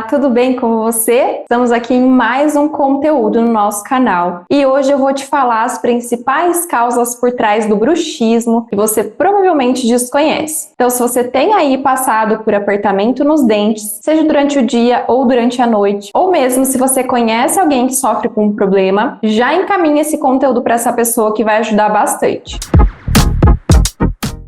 Olá, tudo bem com você? Estamos aqui em mais um conteúdo no nosso canal e hoje eu vou te falar as principais causas por trás do bruxismo que você provavelmente desconhece. Então, se você tem aí passado por apertamento nos dentes, seja durante o dia ou durante a noite, ou mesmo se você conhece alguém que sofre com um problema, já encaminha esse conteúdo para essa pessoa que vai ajudar bastante.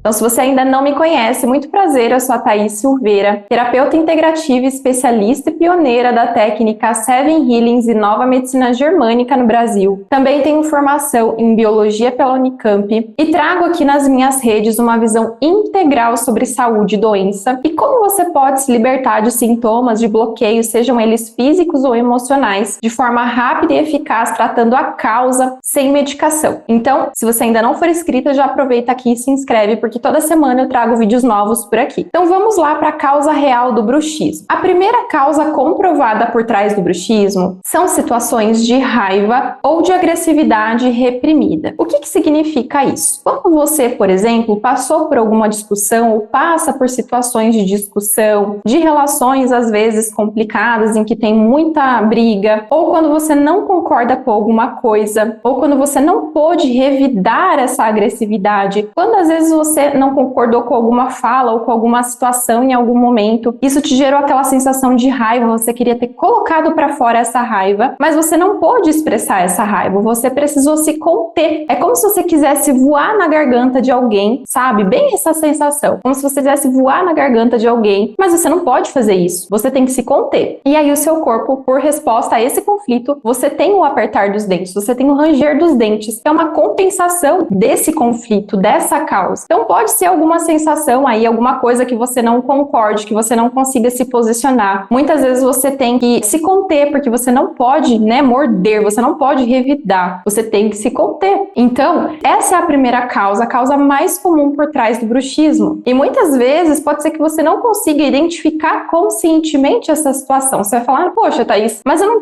Então, se você ainda não me conhece, muito prazer, eu sou a Thaís Silveira, terapeuta integrativa, especialista e pioneira da técnica Seven Healings e Nova Medicina Germânica no Brasil. Também tenho formação em Biologia pela Unicamp e trago aqui nas minhas redes uma visão integral sobre saúde e doença e como você pode se libertar de sintomas de bloqueio, sejam eles físicos ou emocionais, de forma rápida e eficaz, tratando a causa sem medicação. Então, se você ainda não for inscrita, já aproveita aqui e se inscreve, porque toda semana eu trago vídeos novos por aqui. Então vamos lá para a causa real do bruxismo. A primeira causa comprovada por trás do bruxismo são situações de raiva ou de agressividade reprimida. O que significa isso? Quando você, por exemplo, passou por alguma discussão ou passa por situações de discussão, de relações às vezes complicadas, em que tem muita briga, ou quando você não concorda com alguma coisa, ou quando você não pôde revidar essa agressividade, quando às vezes você não concordou com alguma fala ou com alguma situação em algum momento, isso te gerou aquela sensação de raiva, você queria ter colocado para fora essa raiva, mas você não pôde expressar essa raiva, você precisou se conter. É como se você quisesse voar na garganta de alguém, sabe? Bem essa sensação, como se você quisesse voar na garganta de alguém, mas você não pode fazer isso, você tem que se conter. E aí o seu corpo, por resposta a esse conflito, você tem o apertar dos dentes, você tem o ranger dos dentes, é uma compensação desse conflito, dessa causa. Então pode ser alguma sensação aí, alguma coisa que você não concorde, que você não consiga se posicionar. Muitas vezes você tem que se conter, porque você não pode, morder, você não pode revidar, você tem que se conter. Então, essa é a primeira causa, a causa mais comum por trás do bruxismo. E muitas vezes pode ser que você não consiga identificar conscientemente essa situação. Você vai falar, poxa, Thaís, mas eu não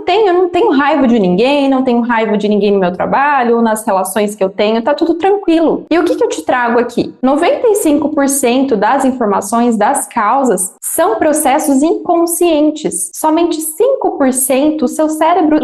tenho raiva de ninguém, não tenho raiva de ninguém no meu trabalho, nas relações que eu tenho, tá tudo tranquilo. E o que eu te trago aqui? 95% das informações, das causas, são processos inconscientes. Somente 5% o seu cérebro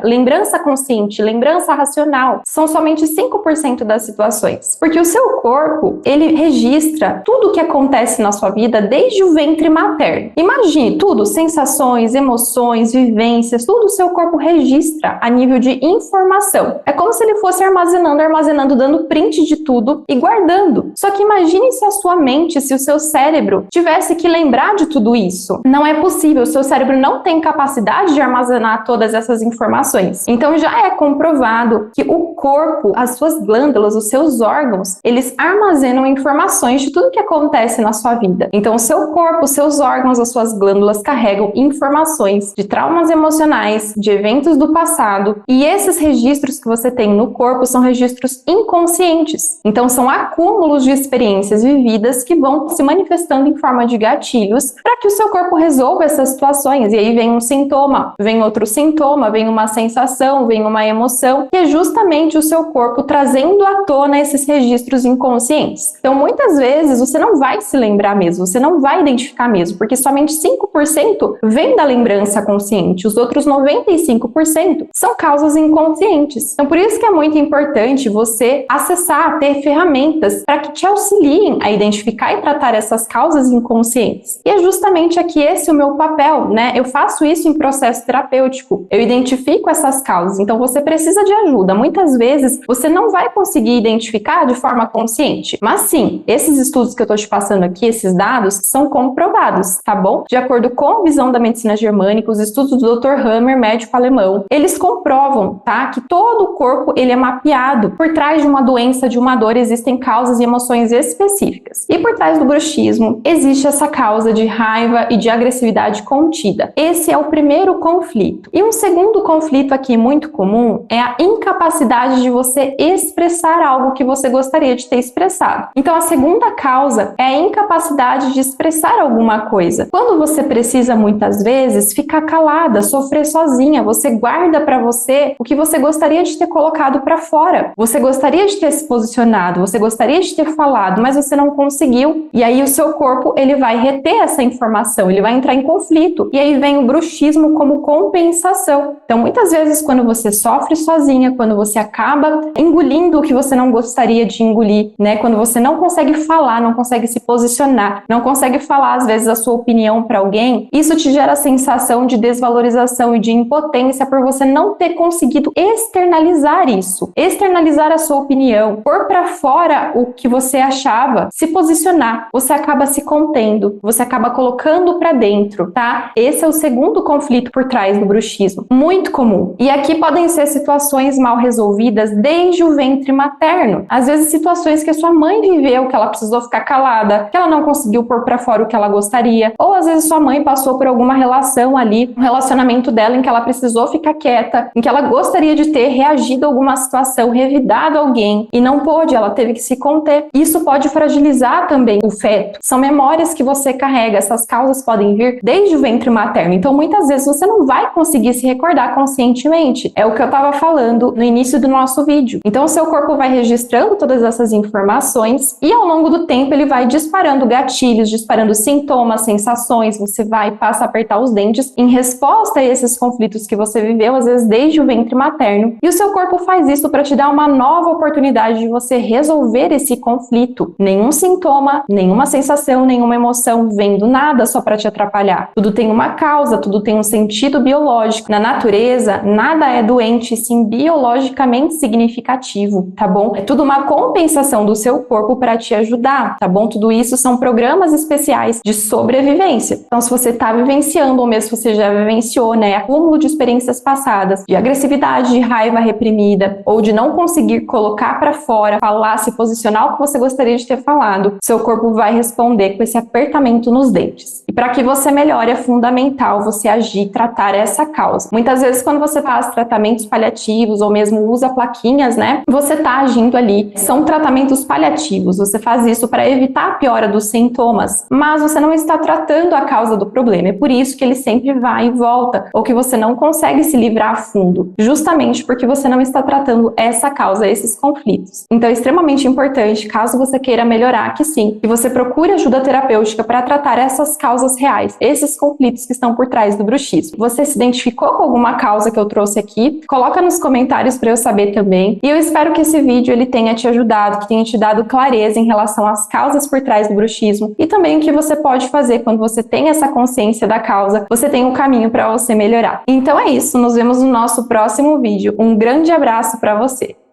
lembrança consciente, lembrança racional. São somente 5% das situações. Porque o seu corpo, ele registra tudo o que acontece na sua vida desde o ventre materno. Imagine tudo, sensações, emoções, vivências, tudo o seu corpo registra a nível de informação. É como se ele fosse armazenando, dando print de tudo e guardando. Só que imagine se a sua mente, se o seu cérebro tivesse que lembrar de tudo isso. Não é possível, o seu cérebro não tem capacidade de armazenar todas essas informações. Então já é comprovado que o corpo, as suas glândulas, os seus órgãos, eles armazenam informações de tudo que acontece na sua vida. Então o seu corpo, os seus órgãos, as suas glândulas carregam informações de traumas emocionais, de eventos do passado, e esses registros que você tem no corpo são registros inconscientes. Então são acúmulos de experiências vividas que vão se manifestando em forma de gatilhos para que o seu corpo resolva essas situações. E aí vem um sintoma, vem outro sintoma, vem uma sensação, vem uma emoção, que é justamente o seu corpo trazendo à tona esses registros inconscientes. Então muitas vezes você não vai se lembrar mesmo, você não vai identificar mesmo, porque somente 5% vem da lembrança consciente, os outros 95% são causas inconscientes. Então por isso que é muito importante você acessar, ter ferramentas para que te auxiliem a identificar e tratar essas causas inconscientes. E é justamente aqui esse o meu papel, Eu faço isso em processo terapêutico. Eu identifico essas causas, então você precisa de ajuda. Muitas vezes você não vai conseguir identificar de forma consciente, mas sim, esses estudos que eu tô te passando aqui, esses dados, são comprovados, tá bom? De acordo com a visão da medicina germânica, os estudos do Dr. Hammer, médico alemão, eles comprovam, tá? Que todo o corpo, ele é mapeado. Por trás de uma doença, de uma dor, existem causas e emoções específicas. E por trás do bruxismo, existe essa causa de raiva e de agressividade contida. Esse é o primeiro conflito. E um segundo conflito aqui muito comum é a incapacidade de você expressar algo que você gostaria de ter expressado. Então a segunda causa é a incapacidade de expressar alguma coisa. Quando você precisa muitas vezes ficar calada, sofrer sozinha, você guarda para você o que você gostaria de ter colocado para fora. Você gostaria de ter se posicionado, você gostaria de ter falado falado, mas você não conseguiu. E aí o seu corpo, ele vai reter essa informação, ele vai entrar em conflito. E aí vem o bruxismo como compensação. Então, muitas vezes, quando você sofre sozinha, quando você acaba engolindo o que você não gostaria de engolir, né? Quando você não consegue falar, não consegue se posicionar, não consegue falar, às vezes, a sua opinião para alguém, isso te gera a sensação de desvalorização e de impotência por você não ter conseguido externalizar isso, externalizar a sua opinião, pôr para fora o que você achava, se posicionar. Você acaba se contendo, você acaba colocando para dentro, tá? Esse é o segundo conflito por trás do bruxismo, muito comum. E aqui podem ser situações mal resolvidas desde o ventre materno. Às vezes situações que a sua mãe viveu, que ela precisou ficar calada, que ela não conseguiu pôr para fora o que ela gostaria, ou às vezes sua mãe passou por alguma relação ali, um relacionamento dela em que ela precisou ficar quieta, em que ela gostaria de ter reagido a alguma situação, revidado alguém e não pôde, ela teve que se conter. Isso pode fragilizar também o feto. São memórias que você carrega, essas causas podem vir desde o ventre materno. Então, muitas vezes você não vai conseguir se recordar conscientemente. É o que eu estava falando no início do nosso vídeo. Então, o seu corpo vai registrando todas essas informações e ao longo do tempo ele vai disparando gatilhos, disparando sintomas, sensações, você vai passar a apertar os dentes em resposta a esses conflitos que você viveu, às vezes desde o ventre materno. E o seu corpo faz isso para te dar uma nova oportunidade de você resolver esse conflito. Nenhum sintoma, nenhuma sensação, nenhuma emoção vem do nada só para te atrapalhar. Tudo tem uma causa, tudo tem um sentido biológico. Na natureza, nada é doente, sim biologicamente significativo, tá bom? É tudo uma compensação do seu corpo para te ajudar, tá bom? Tudo isso são programas especiais de sobrevivência. Então, se você está vivenciando, ou mesmo se você já vivenciou, né, acúmulo de experiências passadas, de agressividade, de raiva reprimida, ou de não conseguir colocar para fora, falar, se posicionar o que você gostaria de ter falado, seu corpo vai responder com esse apertamento nos dentes. E para que você melhore, é fundamental você agir, tratar essa causa. Muitas vezes, quando você faz tratamentos paliativos, ou mesmo usa plaquinhas, né, você está agindo ali. São tratamentos paliativos, você faz isso para evitar a piora dos sintomas, mas você não está tratando a causa do problema. É por isso que ele sempre vai e volta, ou que você não consegue se livrar a fundo, justamente porque você não está tratando essa causa, esses conflitos. Então é extremamente importante, caso você queira melhorar, que sim, que você procure ajuda terapêutica para tratar essas causas reais, esses conflitos que estão por trás do bruxismo. Você se identificou com alguma causa que eu trouxe aqui? Coloca nos comentários para eu saber também. E eu espero que esse vídeo ele tenha te ajudado, que tenha te dado clareza em relação às causas por trás do bruxismo e também o que você pode fazer quando você tem essa consciência da causa, você tem um caminho para você melhorar. Então é isso, nos vemos no nosso próximo vídeo. Um grande abraço para você!